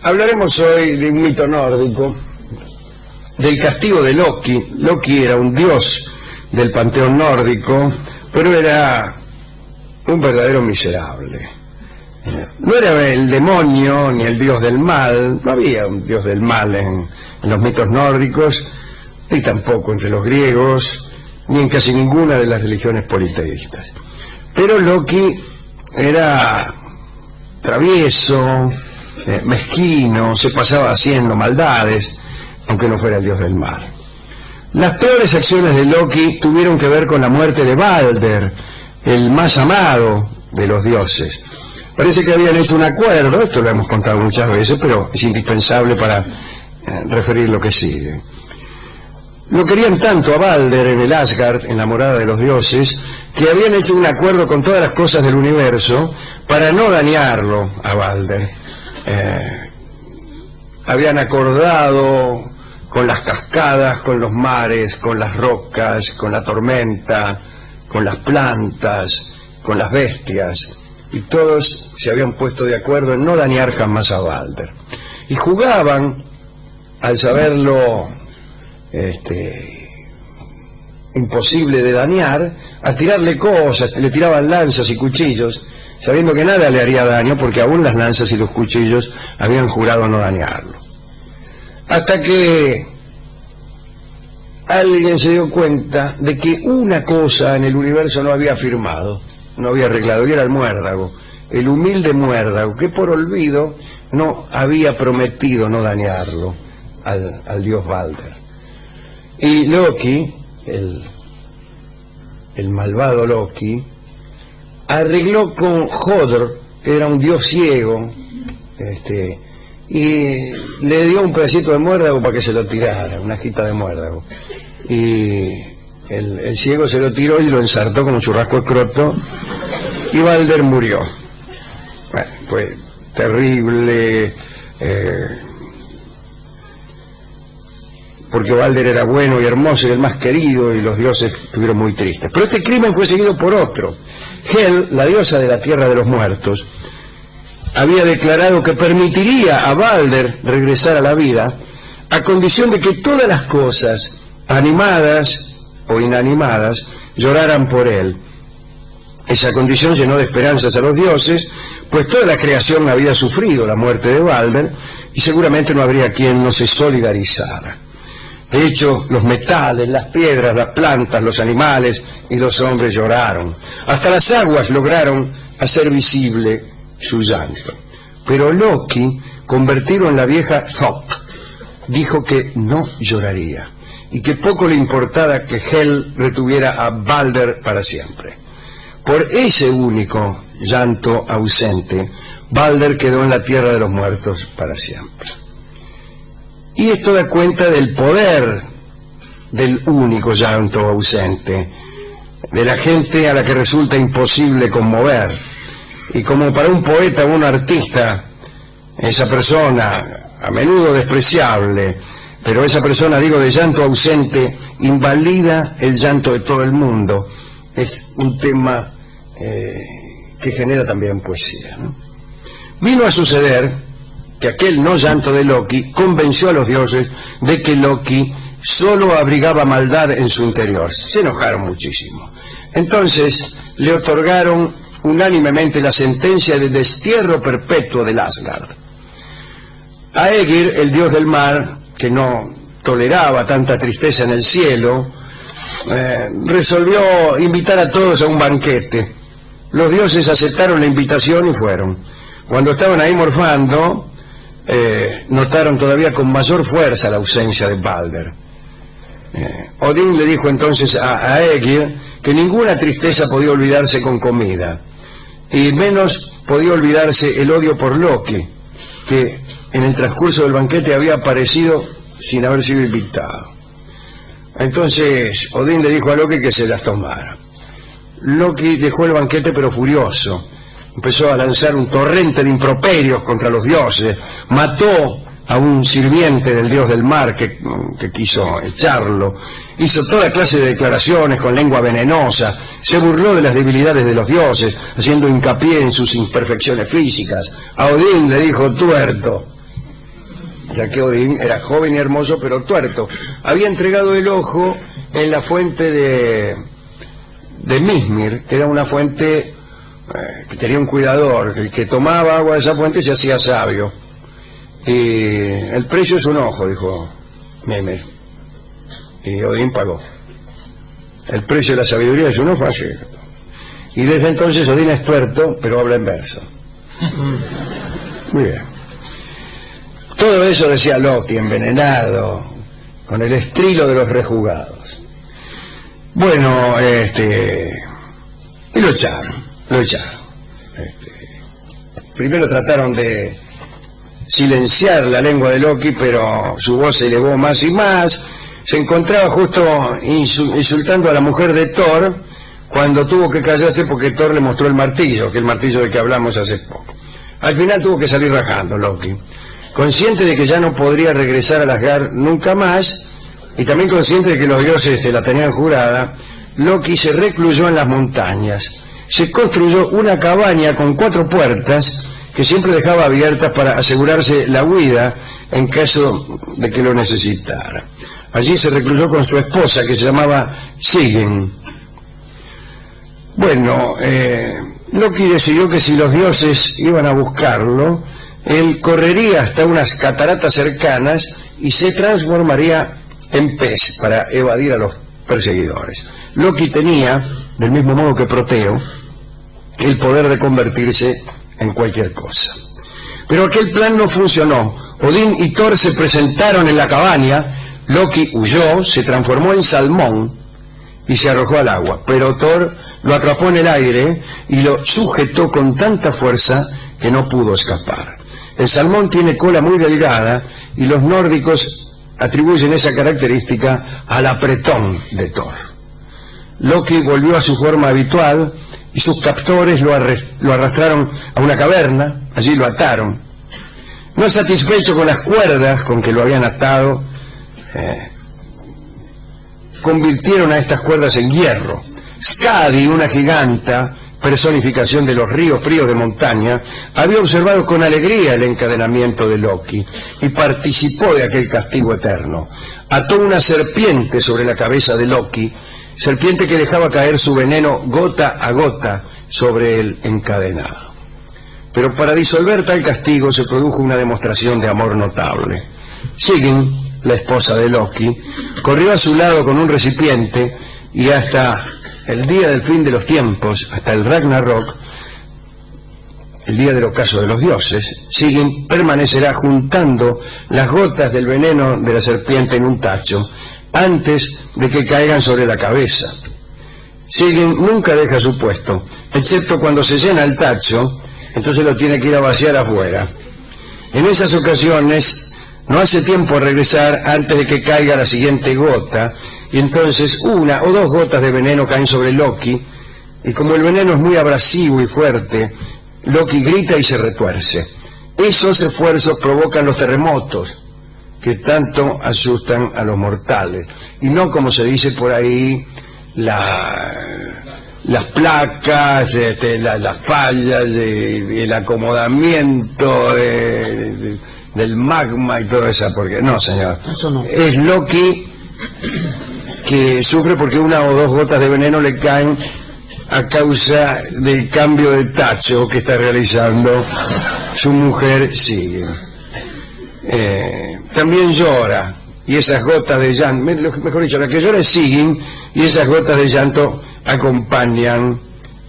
Hablaremos hoy de un mito nórdico, del castigo de Loki. Loki era un dios del panteón nórdico, pero era un verdadero miserable. No era el demonio ni el dios del mal, no había un dios del mal en los mitos nórdicos, ni tampoco entre los griegos, ni en casi ninguna de las religiones politeístas. Pero Loki era travieso, mezquino, se pasaba haciendo maldades, aunque no fuera el dios del mal. Las peores acciones de Loki tuvieron que ver con la muerte de Balder, el más amado de los dioses. Parece que habían hecho un acuerdo, esto lo hemos contado muchas veces, pero es indispensable para referir lo que sigue. Lo querían tanto a Balder en el Asgard, en la morada de los dioses, que habían hecho un acuerdo con todas las cosas del universo para no dañarlo a Balder. Habían acordado con las cascadas, con los mares, con las rocas, con la tormenta, con las plantas, con las bestias, y todos se habían puesto de acuerdo en no dañar jamás a Balder. Y jugaban, al saberlo imposible de dañar, a tirarle cosas, le tiraban lanzas y cuchillos, sabiendo que nada le haría daño, porque aún las lanzas y los cuchillos habían jurado no dañarlo. Hasta que alguien se dio cuenta de que una cosa en el universo no había firmado, no había arreglado, y era el muérdago, el humilde muérdago, que por olvido no había prometido no dañarlo al dios Balder. Y Loki, el malvado Loki, arregló con Hodr, que era un dios ciego, y le dio un pedacito de muérdago para que se lo tirara, una hojita de muérdago. Y el ciego se lo tiró y lo ensartó como un churrasco escroto, y Balder murió. Bueno, pues terrible, porque Balder era bueno y hermoso y el más querido, y los dioses estuvieron muy tristes. Pero este crimen fue seguido por otro. Hel, la diosa de la tierra de los muertos, había declarado que permitiría a Balder regresar a la vida a condición de que todas las cosas, animadas o inanimadas, lloraran por él. Esa condición llenó de esperanzas a los dioses, pues toda la creación había sufrido la muerte de Balder, y seguramente no habría quien no se solidarizara. De hecho, los metales, las piedras, las plantas, los animales y los hombres lloraron. Hasta las aguas lograron hacer visible su llanto. Pero Loki, convertido en la vieja Thok, dijo que no lloraría, y que poco le importaba que Hel retuviera a Balder para siempre. Por ese único llanto ausente, Balder quedó en la tierra de los muertos para siempre. Y esto da cuenta del poder del único llanto ausente, de la gente a la que resulta imposible conmover. Y como para un poeta o un artista, esa persona, a menudo despreciable, pero esa persona, digo, de llanto ausente, invalida el llanto de todo el mundo. Es un tema que genera también poesía, ¿no? Vino a suceder que aquel no llanto de Loki convenció a los dioses de que Loki solo abrigaba maldad en su interior. Se enojaron muchísimo. Entonces le otorgaron unánimemente la sentencia de destierro perpetuo del Asgard. Aegir, el dios del mar, que no toleraba tanta tristeza en el cielo, resolvió invitar a todos a un banquete. Los dioses aceptaron la invitación y fueron. Cuando estaban ahí morfando, notaron todavía con mayor fuerza la ausencia de Balder. Odín le dijo entonces a Aegir que ninguna tristeza podía olvidarse con comida, y menos podía olvidarse el odio por Loki, que en el transcurso del banquete había aparecido sin haber sido invitado. Entonces Odín le dijo a Loki que se las tomara. Loki dejó el banquete pero furioso. Empezó a lanzar un torrente de improperios contra los dioses, mató a un sirviente del dios del mar que quiso echarlo, hizo toda clase de declaraciones con lengua venenosa, se burló de las debilidades de los dioses, haciendo hincapié en sus imperfecciones físicas. A Odín le dijo: tuerto, ya que Odín era joven y hermoso pero tuerto. Había entregado el ojo en la fuente de Mísmir, que era una fuente que tenía un cuidador, el que tomaba agua de esa fuente se hacía sabio. Y el precio es un ojo, dijo Mísmir, y Odín pagó. El precio de la sabiduría es un ojo, así. Y desde entonces Odín es tuerto, pero habla en verso. Muy bien. Todo eso decía Loki, envenenado, con el estrilo de los rejugados. Bueno, y lo echaron. Primero trataron de silenciar la lengua de Loki, pero su voz se elevó más y más. Se encontraba justo insultando a la mujer de Thor, cuando tuvo que callarse porque Thor le mostró el martillo, que el martillo de que hablamos hace poco. Al final tuvo que salir rajando Loki, consciente de que ya no podría regresar a Asgard nunca más, y también consciente de que los dioses se la tenían jurada. Loki se recluyó en las montañas. Se construyó una cabaña con 4 puertas que siempre dejaba abiertas para asegurarse la huida en caso de que lo necesitara. Allí se recluyó con su esposa, que se llamaba Sigyn. Bueno, Loki decidió que si los dioses iban a buscarlo, él correría hasta unas cataratas cercanas y se transformaría en pez para evadir a los perseguidores. Loki tenía, del mismo modo que Proteo, el poder de convertirse en cualquier cosa. Pero aquel plan no funcionó. Odín y Thor se presentaron en la cabaña. Loki huyó, se transformó en salmón y se arrojó al agua, pero Thor lo atrapó en el aire y lo sujetó con tanta fuerza que no pudo escapar. El salmón tiene cola muy delgada y los nórdicos atribuyen esa característica al apretón de Thor. Loki volvió a su forma habitual y sus captores lo arrastraron a una caverna. Allí lo ataron. No satisfecho con las cuerdas con que lo habían atado, convirtieron a estas cuerdas en hierro. Skadi, una giganta, personificación de los ríos fríos de montaña, había observado con alegría el encadenamiento de Loki y participó de aquel castigo eterno. Ató una serpiente sobre la cabeza de Loki, serpiente que dejaba caer su veneno gota a gota sobre el encadenado. Pero para disolver tal castigo se produjo una demostración de amor notable. Sigyn, la esposa de Loki, corrió a su lado con un recipiente y hasta el día del fin de los tiempos, hasta el Ragnarok, el día del ocaso de los dioses, Sigyn permanecerá juntando las gotas del veneno de la serpiente en un tacho antes de que caigan sobre la cabeza. Sigyn nunca deja su puesto, excepto cuando se llena el tacho, entonces lo tiene que ir a vaciar afuera. En esas ocasiones no hace tiempo a regresar antes de que caiga la siguiente gota, y entonces 1 o 2 gotas de veneno caen sobre Loki, y como el veneno es muy abrasivo y fuerte, Loki grita y se retuerce. Esos esfuerzos provocan los terremotos que tanto asustan a los mortales, y no, como se dice por ahí, las placas, las fallas, el acomodamiento del magma y todo eso, porque no, señor, eso no. Es Loki que sufre porque 1 o 2 gotas de veneno le caen a causa del cambio de tacho que está realizando su mujer Sigyn. También llora, y esas gotas de llanto, mejor dicho, la que llora es Sigyn, y esas gotas de llanto acompañan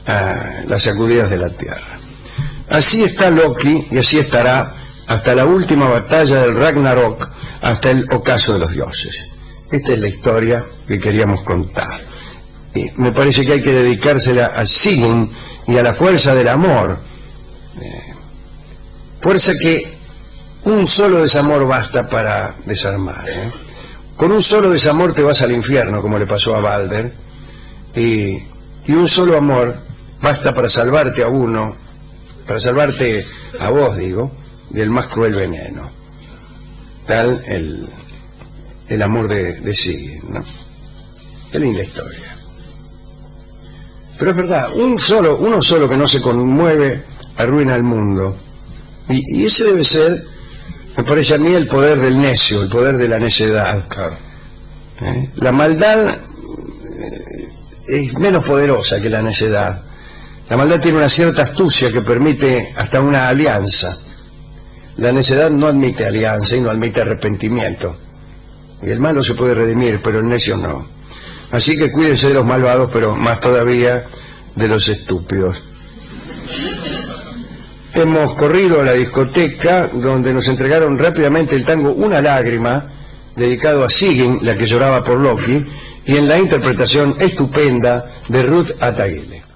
a las sacudidas de la tierra. Así está Loki, y así estará hasta la última batalla del Ragnarok, hasta el ocaso de los dioses. Esta es la historia que queríamos contar. Y me parece que hay que dedicársela a Sigyn y a la fuerza del amor. Fuerza que un solo desamor basta para desarmar. Con un solo desamor te vas al infierno, como le pasó a Balder, y un solo amor basta para salvarte a uno, para salvarte a vos, digo, del más cruel veneno. Tal el amor de Sigyn, ¿no? Qué linda historia. Pero es verdad, uno solo que no se conmueve arruina el mundo. Y ese debe ser Me parece a mí el poder del necio, el poder de la necedad. Claro. La maldad es menos poderosa que la necedad. La maldad tiene una cierta astucia que permite hasta una alianza. La necedad no admite alianza y no admite arrepentimiento. Y el malo se puede redimir, pero el necio no. Así que cuídense de los malvados, pero más todavía de los estúpidos. Hemos corrido a la discoteca, donde nos entregaron rápidamente el tango Una lágrima, dedicado a Sigyn, la que lloraba por Loki, y en la interpretación estupenda de Ruth Ataguile.